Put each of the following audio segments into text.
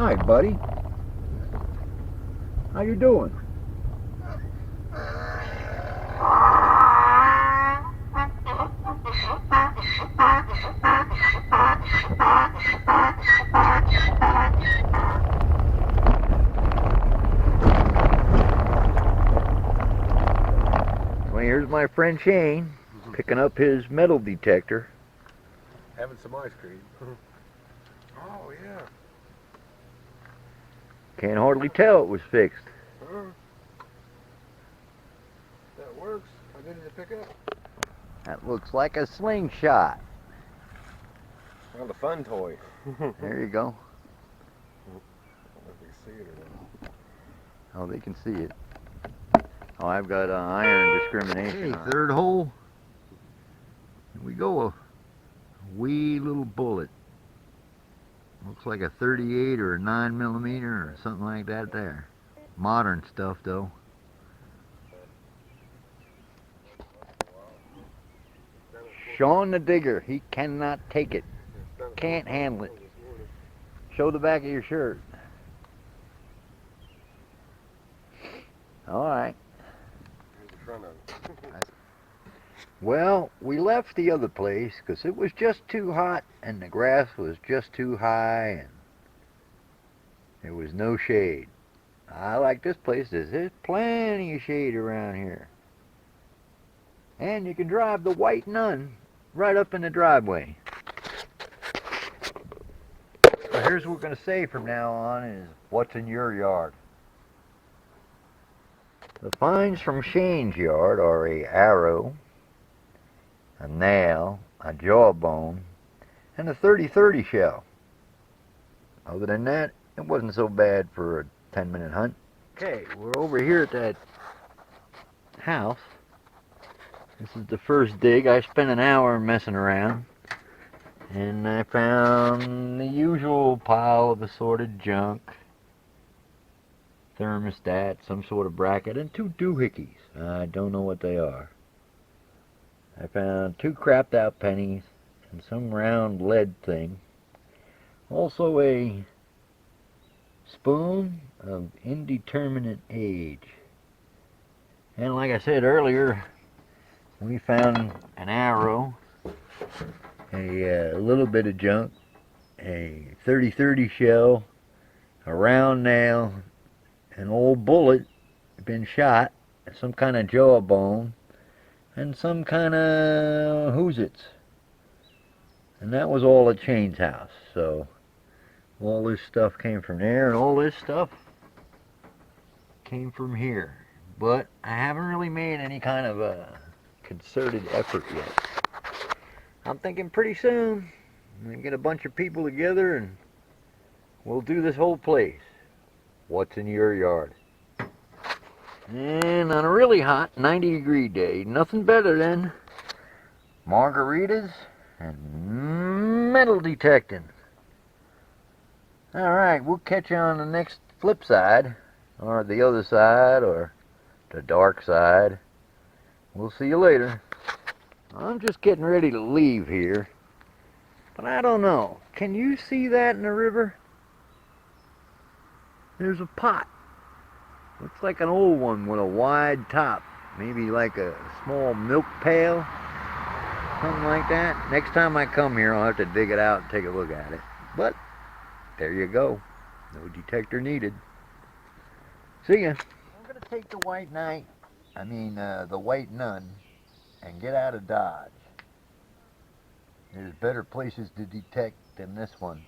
Hi, buddy. How you doing? Well, here's my friend Shane picking up his metal detector. Having some ice cream. Oh, yeah. Can't hardly tell it was fixed. That works. I needed to pick up. That looks like a slingshot. Found a fun toy. There you go. I don't know if you can see it or not. Oh, they can see it. Oh, I've got iron discrimination. Hey, third hole. Here we go. A wee little bullet. Looks like a 38 or a 9mm or something like that there. Modern stuff though. Sean the digger, he cannot take it. Can't handle it. Show the back of your shirt. Alright. Here's the front of it. Well, we left the other place because it was just too hot and the grass was just too high and there was no shade. I like this place. There's plenty of shade around here. And you can drive the White Nun right up in the driveway. So here's what we're going to say from now on is, what's in your yard? The finds from Shane's yard are a arrow, a nail, a jawbone, and a 30-30 shell. Other than that, it wasn't so bad for a 10-minute hunt. Okay, we're over here at that house. This is the first dig. I spent an hour messing around, and I found the usual pile of assorted junk. Thermostat, some sort of bracket, and 2 doohickeys. I don't know what they are. I found 2 crapped out pennies and some round lead thing. Also a spoon of indeterminate age. And like I said earlier, we found an arrow, a little bit of junk, a 30-30 shell, a round nail, an old bullet, been shot, some kind of jawbone, and some kind of hoosits. And that was all at Shane's house. So all this stuff came from there, and all this stuff came from here. But I haven't really made any kind of a concerted effort yet. I'm thinking pretty soon I'm going to get a bunch of people together and we'll do this whole place. What's in your yard? And on a really hot 90-degree day, nothing better than margaritas and metal detecting. Alright, we'll catch you on the next flip side, or the other side, or the dark side. We'll see you later. I'm just getting ready to leave here, but I don't know. Can you see that in the river? There's a pot. Looks like an old one with a wide top. Maybe like a small milk pail. Something like that. Next time I come here, I'll have to dig it out and take a look at it. But there you go. No detector needed. See ya. I'm going to take the White Nun, and get out of Dodge. There's better places to detect than this one.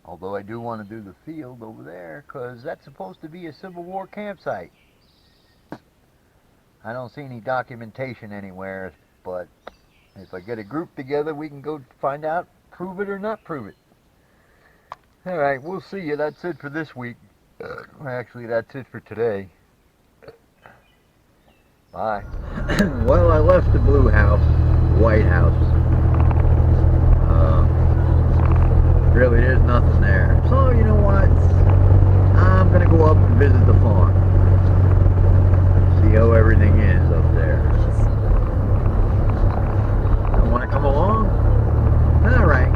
Although I do want to do the field over there, because that's supposed to be a Civil War campsite. I don't see any documentation anywhere, but if I get a group together, we can go find out, prove it or not prove it. Alright, we'll see you. That's it for this week. Actually, that's it for today. Bye. Well, I left the blue house, White House. Really, there's nothing there. So, you know what? I'm going to go up and visit the farm. See how everything is up there. You want to come along? Alright.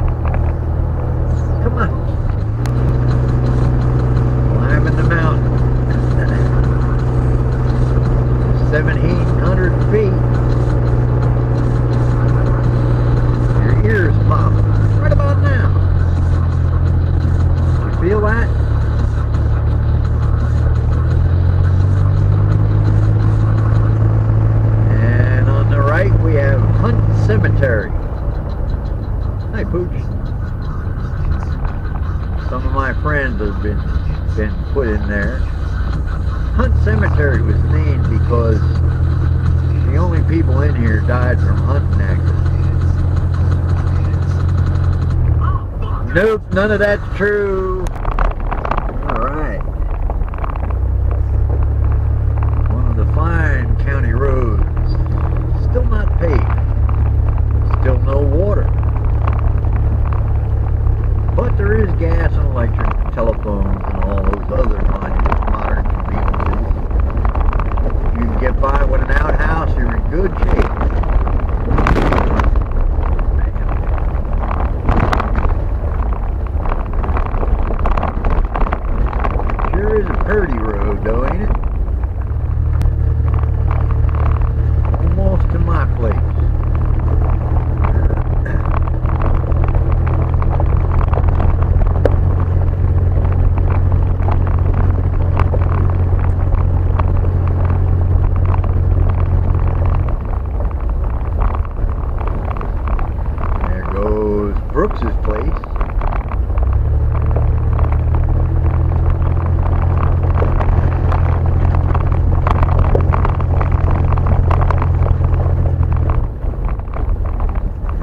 Come on. 1,700 feet. Your ears pop right about now. You feel that? And on the right we have Hunt Cemetery. Hi, Pooch. Some of my friends have been put in there. Hunt Cemetery was named because the only people in here died from hunting accidents. Nope, none of that's true. Alright. One of the fine county roads. Still not paved. Still no water. But there is gas and electric, telephones, and all those other modern conveniences. If you can get by with an outhouse, you're in good shape. Sure is a pretty road, though, ain't it? Almost to my place. Brooks's place.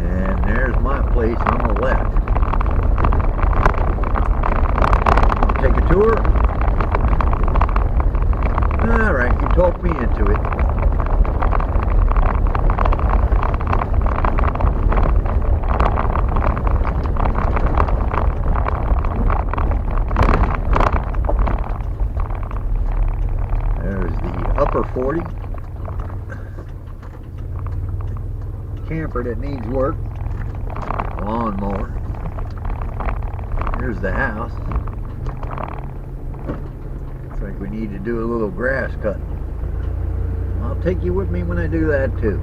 And there's my place on the left. Take a tour? Alright, you talked me into it. Upper 40 camper that needs work, lawnmower. Here's the house. Looks like we need to do a little grass cut. I'll take you with me when I do that too.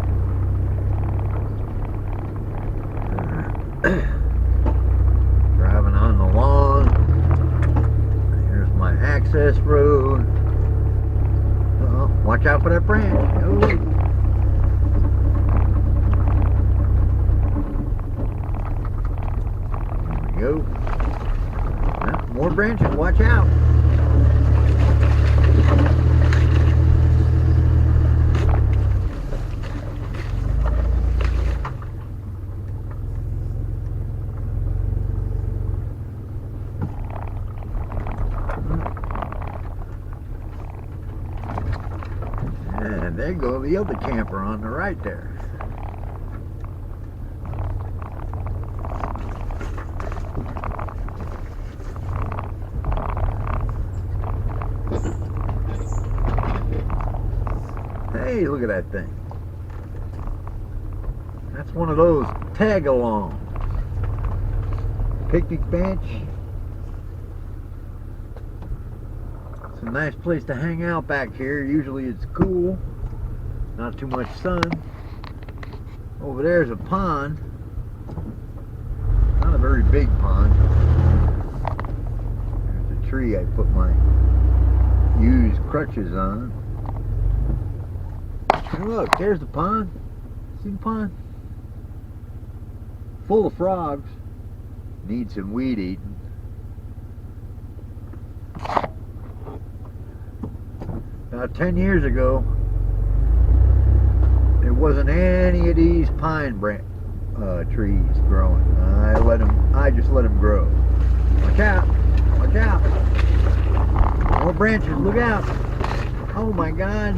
Driving on the lawn. Here's my access road. Watch out for that branch. Oh. There we go. More branches. Watch out. And there goes the other camper on the right there. Hey, look at that thing. That's one of those tag-alongs. Picnic bench. It's a nice place to hang out back here. Usually it's cool. Not too much sun. Over there's a pond. Not a very big pond. There's a tree I put my used crutches on. And look, there's the pond. See the pond? Full of frogs. Need some weed eating. About 10 years ago, there wasn't any of these pine trees growing. I just let them grow. Watch out! Watch out! More branches! Look out! Oh my God!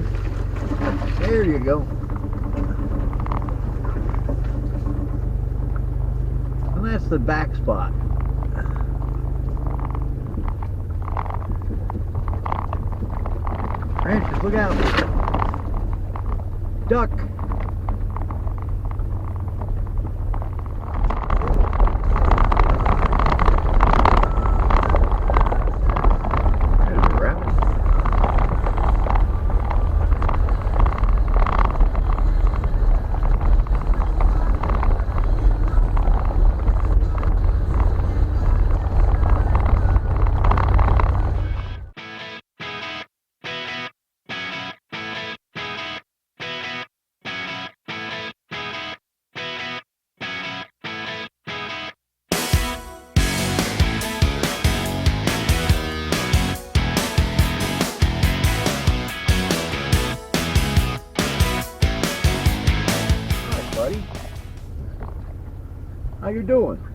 There you go. And that's the back spot. Branches, look out! Duck! There's a rabbit. buddy. How you doing?